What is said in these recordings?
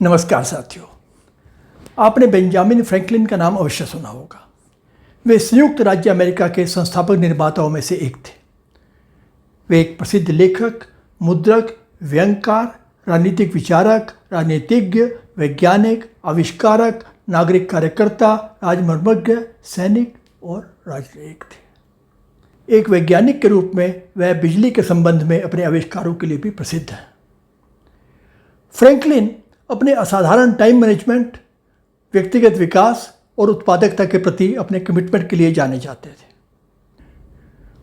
नमस्कार साथियों, आपने बेंजामिन फ्रैंकलिन का नाम अवश्य सुना होगा। वे संयुक्त राज्य अमेरिका के संस्थापक निर्माताओं में से एक थे। वे एक प्रसिद्ध लेखक, मुद्रक, व्यंग्यकार, राजनीतिक विचारक, राजनीतिज्ञ, वैज्ञानिक, आविष्कारक, नागरिक कार्यकर्ता, राजमर्मज्ञ, सैनिक और राजनयिक थे। एक वैज्ञानिक के रूप में वह बिजली के संबंध में अपने आविष्कारों के लिए भी प्रसिद्ध हैं। फ्रैंकलिन अपने असाधारण टाइम मैनेजमेंट, व्यक्तिगत विकास और उत्पादकता के प्रति अपने कमिटमेंट के लिए जाने जाते थे।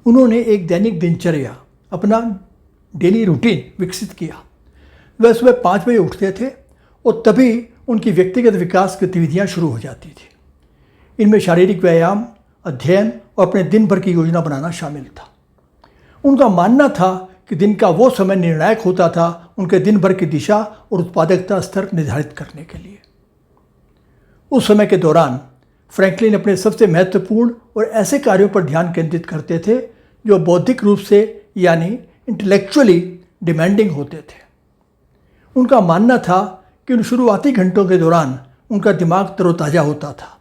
उन्होंने एक दैनिक दिनचर्या, अपना डेली रूटीन विकसित किया। वह सुबह 5 बजे उठते थे और तभी उनकी व्यक्तिगत विकास गतिविधियां शुरू हो जाती थी। इनमें शारीरिक व्यायाम, अध्ययन और अपने दिन भर की योजना बनाना शामिल था। उनका मानना था कि दिन का वो समय निर्णायक होता था उनके दिन भर की दिशा और उत्पादकता स्तर निर्धारित करने के लिए। उस समय के दौरान फ्रैंकलिन अपने सबसे महत्वपूर्ण और ऐसे कार्यों पर ध्यान केंद्रित करते थे जो बौद्धिक रूप से यानी इंटेलेक्चुअली डिमांडिंग होते थे। उनका मानना था कि उन शुरुआती घंटों के दौरान उनका दिमाग तरोताज़ा होता था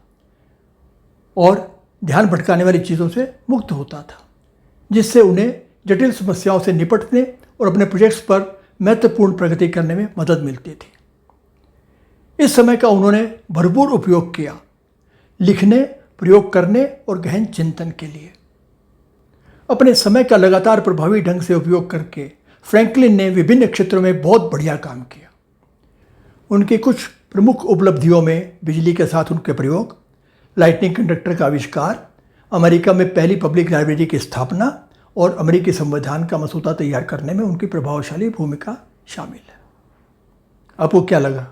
और ध्यान भटकाने वाली चीज़ों से मुक्त होता था, जिससे उन्हें जटिल समस्याओं से निपटने और अपने प्रोजेक्ट्स पर महत्वपूर्ण प्रगति करने में मदद मिलती थी। इस समय का उन्होंने भरपूर उपयोग किया लिखने, प्रयोग करने और गहन चिंतन के लिए। अपने समय का लगातार प्रभावी ढंग से उपयोग करके फ्रैंकलिन ने विभिन्न क्षेत्रों में बहुत बढ़िया काम किया। उनकी कुछ प्रमुख उपलब्धियों में बिजली के साथ उनके प्रयोग, लाइटनिंग कंडक्टर का आविष्कार, अमेरिका में पहली पब्लिक लाइब्रेरी की स्थापना और अमेरिकी संविधान का मसौदा तैयार करने में उनकी प्रभावशाली भूमिका शामिल है। आपको क्या लगा,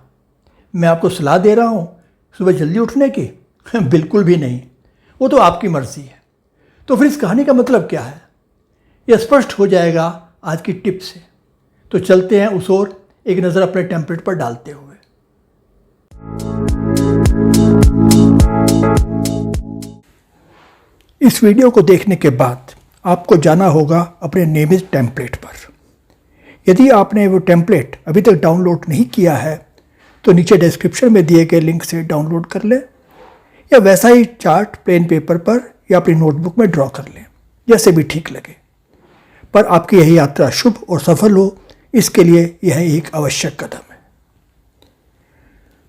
मैं आपको सलाह दे रहा हूँ सुबह जल्दी उठने की? बिल्कुल भी नहीं, वो तो आपकी मर्जी है। तो फिर इस कहानी का मतलब क्या है, यह स्पष्ट हो जाएगा आज की टिप से। तो चलते हैं उस ओर, एक नज़र अपने टेम्पलेट पर डालते हुए। इस वीडियो को देखने के बाद आपको जाना होगा अपने नियमित टेम्पलेट पर। यदि आपने वो टेम्पलेट अभी तक डाउनलोड नहीं किया है तो नीचे डिस्क्रिप्शन में दिए गए लिंक से डाउनलोड कर लें, या वैसा ही चार्ट प्लेन पेपर पर या अपनी नोटबुक में ड्रॉ कर लें, जैसे भी ठीक लगे। पर आपकी यह यात्रा शुभ और सफल हो, इसके लिए यह एक आवश्यक कदम है।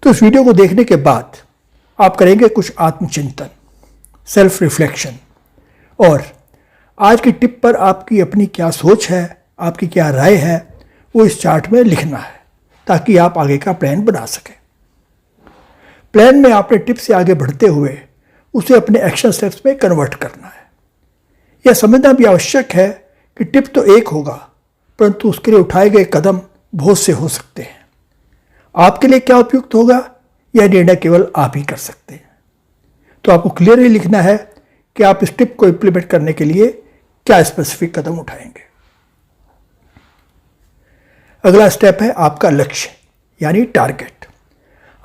तो इस वीडियो को देखने के बाद आप करेंगे कुछ आत्मचिंतन, सेल्फ रिफ्लेक्शन, और आज की टिप पर आपकी अपनी क्या सोच है, आपकी क्या राय है, वो इस चार्ट में लिखना है ताकि आप आगे का प्लान बना सकें। प्लान में आपने टिप से आगे बढ़ते हुए उसे अपने एक्शन स्टेप्स में कन्वर्ट करना है। यह समझना भी आवश्यक है कि टिप तो एक होगा, परंतु उसके लिए उठाए गए कदम बहुत से हो सकते हैं। आपके लिए क्या उपयुक्त होगा, यह निर्णय केवल आप ही कर सकते हैं। तो आपको क्लियरली लिखना है कि आप इस टिप को इम्प्लीमेंट करने के लिए क्या स्पेसिफिक कदम उठाएंगे। अगला स्टेप है आपका लक्ष्य यानी टारगेट।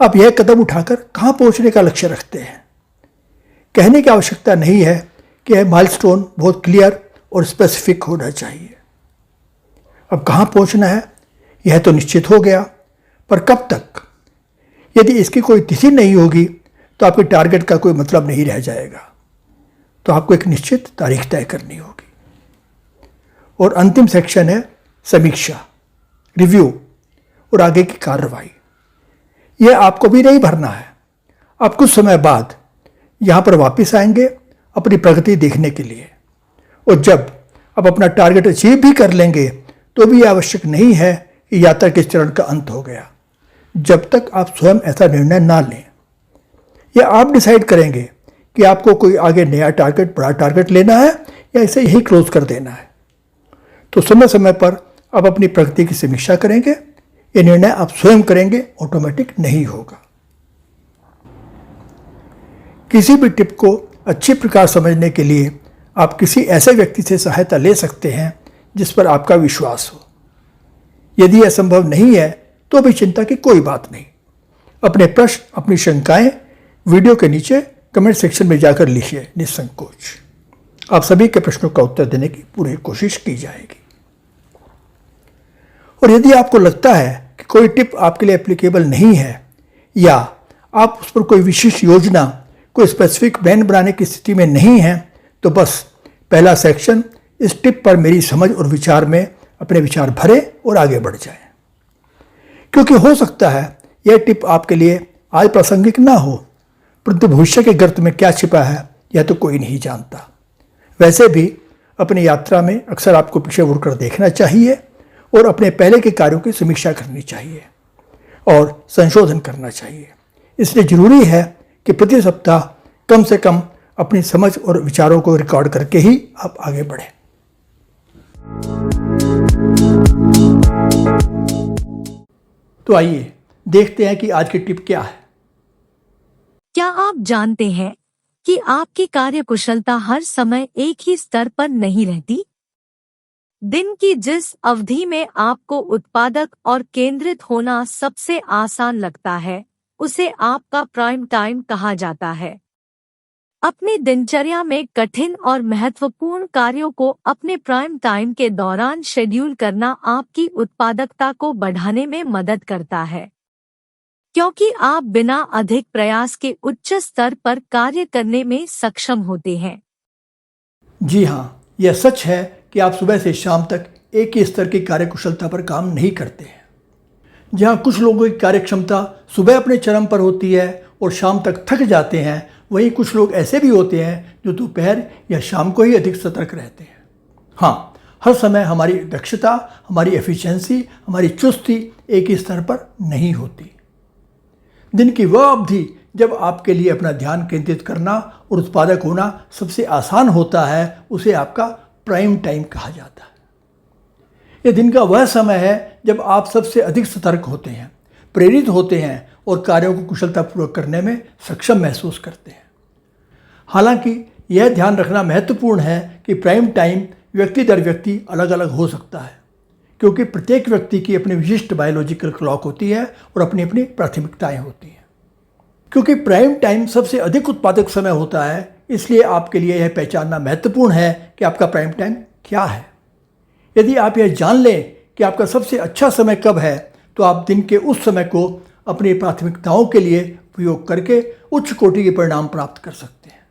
आप यह कदम उठाकर कहां पहुंचने का लक्ष्य रखते हैं। कहने की आवश्यकता नहीं है कि यह माइलस्टोन बहुत क्लियर और स्पेसिफिक होना चाहिए। अब कहां पहुंचना है यह तो निश्चित हो गया, पर कब तक? यदि इसकी कोई तिथि नहीं होगी तो आपके टारगेट का कोई मतलब नहीं रह जाएगा। तो आपको एक निश्चित तारीख तय करनी होगी। और अंतिम सेक्शन है समीक्षा, रिव्यू और आगे की कार्रवाई। यह आपको भी नहीं भरना है। आप कुछ समय बाद यहाँ पर वापस आएंगे अपनी प्रगति देखने के लिए, और जब आप अपना टारगेट अचीव भी कर लेंगे तो भी यह आवश्यक नहीं है कि यात्रा के चरण का अंत हो गया, जब तक आप स्वयं ऐसा निर्णय ना लें। यह आप डिसाइड करेंगे कि आपको कोई आगे नया टारगेट, बड़ा टारगेट लेना है या इसे यही क्लोज कर देना है। तो समय समय पर आप अपनी प्रगति की समीक्षा करेंगे। ये निर्णय आप स्वयं करेंगे, ऑटोमेटिक नहीं होगा। किसी भी टिप को अच्छी प्रकार समझने के लिए आप किसी ऐसे व्यक्ति से सहायता ले सकते हैं जिस पर आपका विश्वास हो। यदि यह संभव नहीं है तो भी चिंता की कोई बात नहीं। अपने प्रश्न, अपनी शंकाएं वीडियो के नीचे कमेंट सेक्शन में जाकर लिखिए निसंकोच। आप सभी के प्रश्नों का उत्तर देने की पूरी कोशिश की जाएगी। और यदि आपको लगता है कि कोई टिप आपके लिए एप्लीकेबल नहीं है या आप उस पर कोई विशिष्ट योजना, कोई स्पेसिफिक प्लान बनाने की स्थिति में नहीं है, तो बस पहला सेक्शन इस टिप पर मेरी समझ और विचार में अपने विचार भरें और आगे बढ़ जाएं। क्योंकि हो सकता है यह टिप आपके लिए आज प्रासंगिक ना हो, परंतु भविष्य के गर्त में क्या छिपा है यह तो कोई नहीं जानता। वैसे भी अपनी यात्रा में अक्सर आपको पीछे मुड़कर देखना चाहिए और अपने पहले के कार्यों की समीक्षा करनी चाहिए और संशोधन करना चाहिए। इसलिए जरूरी है कि प्रति सप्ताह कम से कम अपनी समझ और विचारों को रिकॉर्ड करके ही आप आगे बढ़ें। तो आइए देखते हैं कि आज की टिप क्या है। क्या आप जानते हैं कि आपकी कार्यकुशलता हर समय एक ही स्तर पर नहीं रहती? दिन की जिस अवधि में आपको उत्पादक और केंद्रित होना सबसे आसान लगता है, उसे आपका प्राइम टाइम कहा जाता है। अपनी दिनचर्या में कठिन और महत्वपूर्ण कार्यों को अपने प्राइम टाइम के दौरान शेड्यूल करना आपकी उत्पादकता को बढ़ाने में मदद करता है, क्योंकि आप बिना अधिक प्रयास के उच्च स्तर पर कार्य करने में सक्षम होते हैं। जी हाँ, यह सच है कि आप सुबह से शाम तक एक ही स्तर की कार्यकुशलता पर काम नहीं करते हैं। जहाँ कुछ लोगों की कार्यक्षमता सुबह अपने चरम पर होती है और शाम तक थक जाते हैं, वहीं कुछ लोग ऐसे भी होते हैं जो दोपहर या शाम को ही अधिक सतर्क रहते हैं। हाँ, हर समय हमारी दक्षता, हमारी एफिशिएंसी, हमारी चुस्ती एक ही स्तर पर नहीं होती। दिन की वह अवधि जब आपके लिए अपना ध्यान केंद्रित करना और उत्पादक होना सबसे आसान होता है, उसे आपका प्राइम टाइम कहा जाता है। यह दिन का वह समय है जब आप सबसे अधिक सतर्क होते हैं, प्रेरित होते हैं और कार्यों को कुशलतापूर्वक करने में सक्षम महसूस करते हैं। हालांकि यह ध्यान रखना महत्वपूर्ण है कि प्राइम टाइम व्यक्ति दर व्यक्ति अलग अलग हो सकता है, क्योंकि प्रत्येक व्यक्ति की अपनी विशिष्ट बायोलॉजिकल क्लॉक होती है और अपनी अपनी प्राथमिकताएं होती हैं। क्योंकि प्राइम टाइम सबसे अधिक उत्पादक समय होता है, इसलिए आपके लिए यह पहचानना महत्वपूर्ण है कि आपका प्राइम टाइम क्या है। यदि आप यह जान लें कि आपका सबसे अच्छा समय कब है, तो आप दिन के उस समय को अपनी प्राथमिकताओं के लिए उपयोग करके उच्च कोटि के परिणाम प्राप्त कर सकते हैं।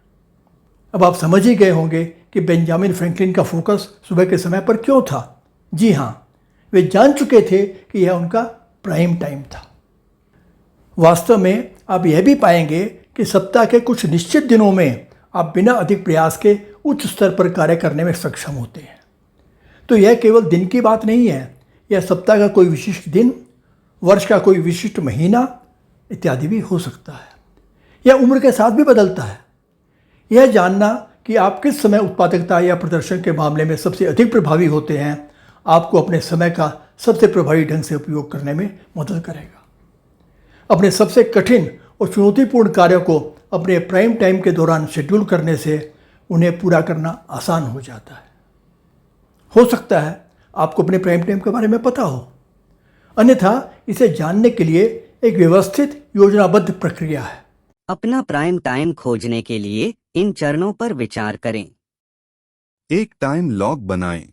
अब आप समझ ही गए होंगे कि बेंजामिन फ्रैंकलिन का फोकस सुबह के समय पर क्यों था। जी हाँ, वे जान चुके थे कि यह उनका प्राइम टाइम था। वास्तव में आप यह भी पाएंगे कि सप्ताह के कुछ निश्चित दिनों में आप बिना अधिक प्रयास के उच्च स्तर पर कार्य करने में सक्षम होते हैं। तो यह केवल दिन की बात नहीं है, यह सप्ताह का कोई विशिष्ट दिन, वर्ष का कोई विशिष्ट महीना इत्यादि भी हो सकता है। यह उम्र के साथ भी बदलता है। यह जानना कि आप किस समय उत्पादकता या प्रदर्शन के मामले में सबसे अधिक प्रभावी होते हैं, आपको अपने समय का सबसे प्रभावी ढंग से उपयोग करने में मदद करेगा। अपने सबसे कठिन और चुनौतीपूर्ण कार्यों को अपने प्राइम टाइम के दौरान शेड्यूल करने से उन्हें पूरा करना आसान हो जाता है। हो सकता है आपको अपने प्राइम टाइम के बारे में पता हो, अन्यथा इसे जानने के लिए एक व्यवस्थित योजनाबद्ध प्रक्रिया है। अपना प्राइम टाइम खोजने के लिए इन चरणों पर विचार करें। एक टाइम लॉग बनाएं।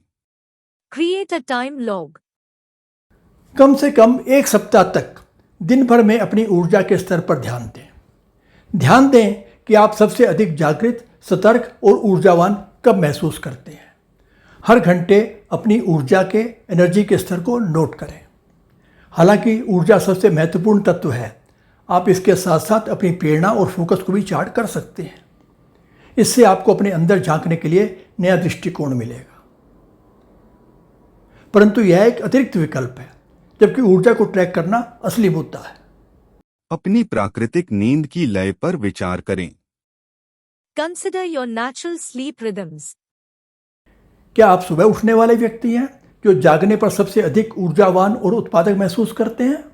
Create a time log. कम से कम एक सप्ताह तक दिन भर में अपनी ऊर्जा के स्तर पर ध्यान दें। ध्यान दें कि आप सबसे अधिक जागृत, सतर्क और ऊर्जावान कब महसूस करते हैं। हर घंटे अपनी ऊर्जा के एनर्जी के स्तर को नोट करें। हालांकि ऊर्जा सबसे महत्वपूर्ण तत्व है, आप इसके साथ साथ अपनी प्रेरणा और फोकस को भी चार्ट कर सकते हैं। इससे आपको अपने अंदर झांकने के लिए नया दृष्टिकोण मिलेगा। परंतु यह एक अतिरिक्त विकल्प है, जबकि ऊर्जा को ट्रैक करना असली मुद्दा है। अपनी प्राकृतिक नींद की लय पर विचार करें। Consider your natural sleep rhythms. क्या आप सुबह उठने वाले व्यक्ति हैं जो जागने पर सबसे अधिक ऊर्जावान और उत्पादक महसूस करते हैं,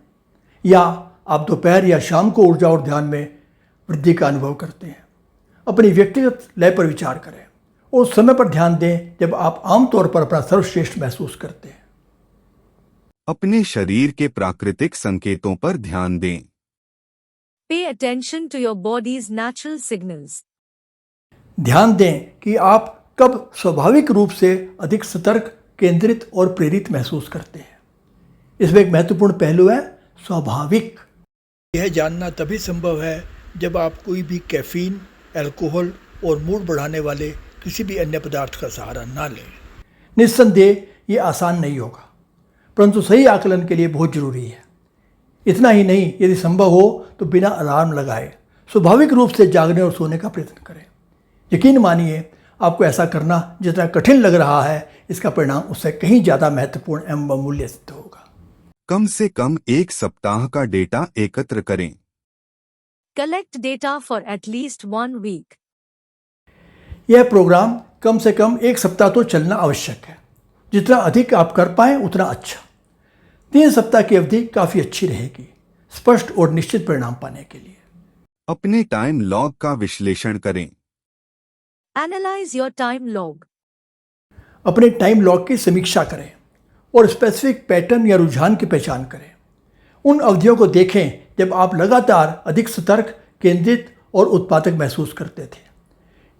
या आप दोपहर या शाम को ऊर्जा और ध्यान में वृद्धि का अनुभव करते हैं? अपनी व्यक्तिगत लय पर विचार करें और उस समय पर ध्यान दें जब आप आमतौर पर अपना सर्वश्रेष्ठ महसूस करते हैं। अपने शरीर के प्राकृतिक संकेतों पर ध्यान दें। Pay attention to your body's natural signals. ध्यान दें कि आप कब स्वाभाविक रूप से अधिक सतर्क, केंद्रित और प्रेरित महसूस करते हैं। इसमें एक महत्वपूर्ण पहलू है स्वाभाविक। यह जानना तभी संभव है जब आप कोई भी कैफीन, अल्कोहल और मूड बढ़ाने वाले किसी भी अन्य पदार्थ का सहारा ना लें। निस्संदेह ये आसान नहीं होगा, परंतु सही आकलन के लिए बहुत जरूरी है। इतना ही नहीं, यदि संभव हो तो बिना अलार्म लगाए स्वाभाविक रूप से जागने और सोने का प्रयत्न करें। यकीन मानिए, आपको ऐसा करना जितना कठिन लग रहा है, इसका परिणाम उससे कहीं ज़्यादा महत्वपूर्ण एवं बहुमूल्य सिद्ध होगा। कम से कम 1 सप्ताह का डेटा एकत्र करें। Collect data for at least 1 week. यह प्रोग्राम कम से कम 1 सप्ताह तो चलना आवश्यक है। जितना अधिक आप कर पाएं उतना अच्छा। 3 सप्ताह की अवधि काफ़ी अच्छी रहेगी स्पष्ट और निश्चित परिणाम पाने के लिए। अपने टाइम लॉग का विश्लेषण करें। Analyze your time log. अपने टाइम लॉग की समीक्षा करें और स्पेसिफिक पैटर्न या रुझान की पहचान करें। उन अवधियों को देखें जब आप लगातार अधिक सतर्क, केंद्रित और उत्पादक महसूस करते थे।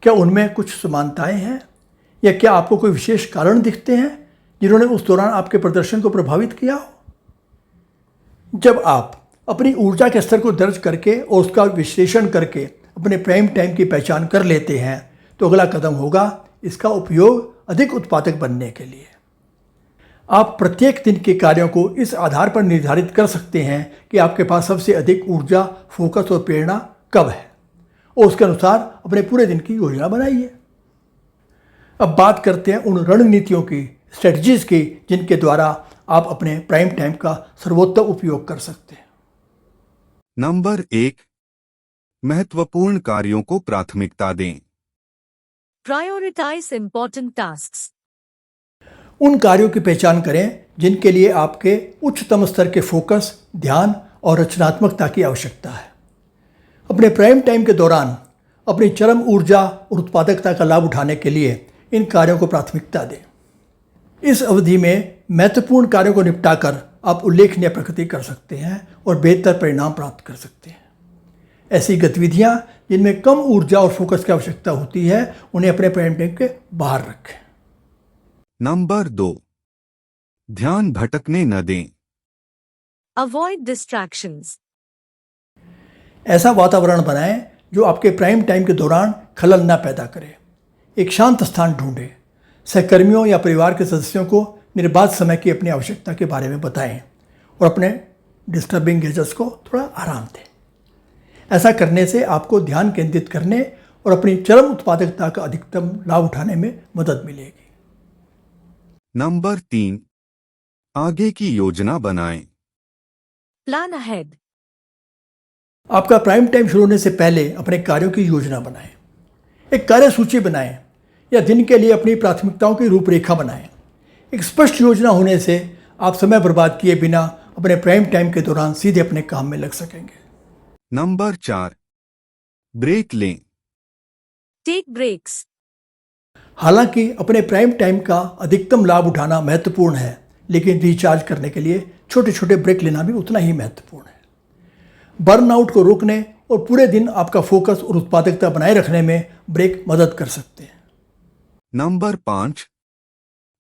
क्या उनमें कुछ समानताएं हैं या क्या आपको कोई विशेष कारण दिखते हैं जिन्होंने उस दौरान आपके प्रदर्शन को प्रभावित किया हो? जब आप अपनी ऊर्जा के स्तर को दर्ज करके और उसका विश्लेषण करके अपने प्राइम टाइम की पहचान कर लेते हैं तो अगला कदम होगा इसका उपयोग अधिक उत्पादक बनने के लिए। आप प्रत्येक दिन के कार्यों को इस आधार पर निर्धारित कर सकते हैं कि आपके पास सबसे अधिक ऊर्जा, फोकस और प्रेरणा कब है और उसके अनुसार अपने पूरे दिन की योजना बनाइए। अब बात करते हैं उन रणनीतियों की, स्ट्रेटजीज की, जिनके द्वारा आप अपने प्राइम टाइम का सर्वोत्तम उपयोग कर सकते हैं। नंबर 1, महत्वपूर्ण कार्यों को प्राथमिकता दें। Prioritize important tasks. उन कार्यों की पहचान करें जिनके लिए आपके उच्चतम स्तर के फोकस, ध्यान और रचनात्मकता की आवश्यकता है। अपने प्राइम टाइम के दौरान अपनी चरम ऊर्जा और उत्पादकता का लाभ उठाने के लिए इन कार्यों को प्राथमिकता दें। इस अवधि में महत्वपूर्ण कार्यों को निपटाकर आप उल्लेखनीय प्रगति कर सकते हैं और बेहतर परिणाम प्राप्त कर सकते हैं। ऐसी गतिविधियां जिनमें कम ऊर्जा और फोकस की आवश्यकता होती है, उन्हें अपने प्राइम टाइम के बाहर रखें। नंबर 2, ध्यान भटकने न दें। Avoid distractions. ऐसा वातावरण बनाएं जो आपके प्राइम टाइम के दौरान खलल न पैदा करे। एक शांत स्थान ढूंढें। सहकर्मियों या परिवार के सदस्यों को निर्बाध समय की अपनी आवश्यकता के बारे में बताएं और अपने डिस्टर्बिंग गैजेट्स को थोड़ा आराम दें। ऐसा करने से आपको ध्यान केंद्रित करने और अपनी चरम उत्पादकता का अधिकतम लाभ उठाने में मदद मिलेगी। नंबर 3, आगे की योजना बनाएं। Plan ahead. आपका प्राइम टाइम शुरू होने से पहले अपने कार्यों की योजना बनाएं। एक कार्य सूची बनाएं या दिन के लिए अपनी प्राथमिकताओं की रूपरेखा बनाएं। एक स्पष्ट योजना होने से आप समय बर्बाद किए बिना अपने प्राइम टाइम के दौरान सीधे अपने काम में लग सकेंगे। नंबर 4, ब्रेक लें। Take breaks. हालांकि अपने प्राइम टाइम का अधिकतम लाभ उठाना महत्वपूर्ण है, लेकिन रिचार्ज करने के लिए छोटे छोटे ब्रेक लेना भी उतना ही महत्वपूर्ण है। बर्नआउट को रोकने और पूरे दिन आपका फोकस और उत्पादकता बनाए रखने में ब्रेक मदद कर सकते हैं। नंबर 5,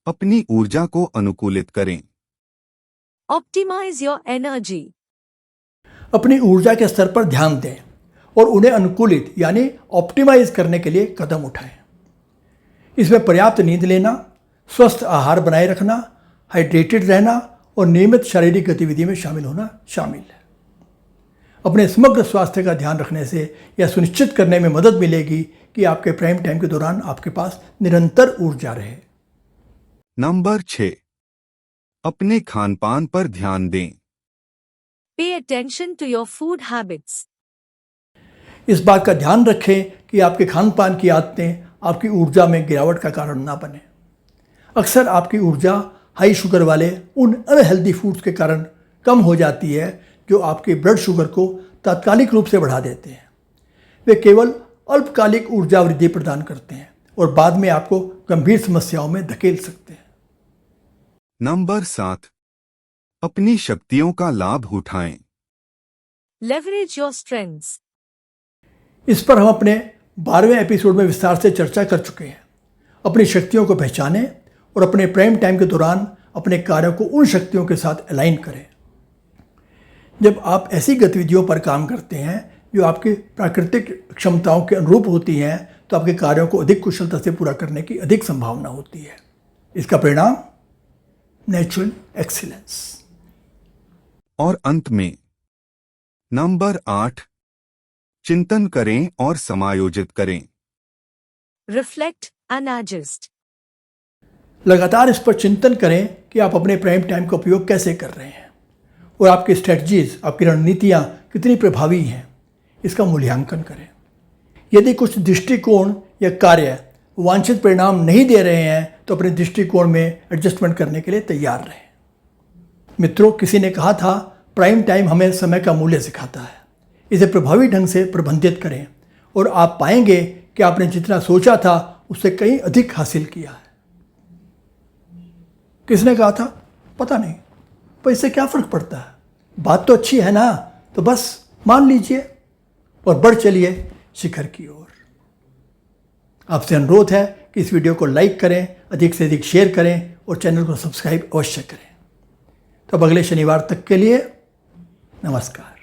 अपनी ऊर्जा को अनुकूलित करें। Optimize your energy. अपनी ऊर्जा के स्तर पर ध्यान दें और उन्हें अनुकूलित यानी ऑप्टिमाइज करने के लिए कदम उठाएं। इसमें पर्याप्त नींद लेना, स्वस्थ आहार बनाए रखना, हाइड्रेटेड रहना और नियमित शारीरिक गतिविधि में शामिल होना शामिल है। अपने समग्र स्वास्थ्य का ध्यान रखने से यह सुनिश्चित करने में मदद मिलेगी कि आपके प्राइम टाइम के दौरान आपके पास निरंतर ऊर्जा रहे। नंबर 6, अपने खानपान पर ध्यान दें। Pay attention to your food habits. इस बात का ध्यान रखें कि आपके खान पान की आदतें आपकी ऊर्जा में गिरावट का कारण ना बने। अक्सर आपकी ऊर्जा हाई शुगर वाले उन अनहेल्दी फूड्स के कारण कम हो जाती है जो आपके ब्लड शुगर को तात्कालिक रूप से बढ़ा देते हैं। वे केवल अल्पकालिक ऊर्जा वृद्धि प्रदान करते हैं और बाद में आपको गंभीर समस्याओं में धकेल सकते हैं। नंबर 7, अपनी शक्तियों का लाभ उठाएं। Leverage your strengths. इस पर हम अपने 12वें एपिसोड में विस्तार से चर्चा कर चुके हैं। अपनी शक्तियों को पहचानें और अपने प्राइम टाइम के दौरान अपने कार्यों को उन शक्तियों के साथ अलाइन करें। जब आप ऐसी गतिविधियों पर काम करते हैं जो आपकी प्राकृतिक क्षमताओं के अनुरूप होती हैं, तो आपके कार्यों को अधिक कुशलता से पूरा करने की अधिक संभावना होती है। इसका परिणाम नेचुरल एक्सीलेंस। और अंत में नंबर 8, चिंतन करें और समायोजित करें। Reflect and adjust. लगातार इस पर चिंतन करें कि आप अपने प्राइम टाइम का उपयोग कैसे कर रहे हैं और आपकी स्ट्रेटजीज, आपकी रणनीतियाँ कितनी प्रभावी हैं, इसका मूल्यांकन करें। यदि कुछ दृष्टिकोण या कार्य वांछित परिणाम नहीं दे रहे हैं तो अपने दृष्टिकोण में एडजस्टमेंट करने के लिए तैयार रहें। मित्रों, किसी ने कहा था, प्राइम टाइम हमें समय का मूल्य सिखाता है। इसे प्रभावी ढंग से प्रबंधित करें और आप पाएंगे कि आपने जितना सोचा था उससे कहीं अधिक हासिल किया है। किसने कहा था? पता नहीं, पर इससे क्या फर्क पड़ता है? बात तो अच्छी है ना, तो बस मान लीजिए और बढ़ चलिए शिखर की ओर। आपसे अनुरोध है कि इस वीडियो को लाइक करें, अधिक से अधिक शेयर करें और चैनल को सब्सक्राइब अवश्य करें। तो अब अगले शनिवार तक के लिए नमस्कार।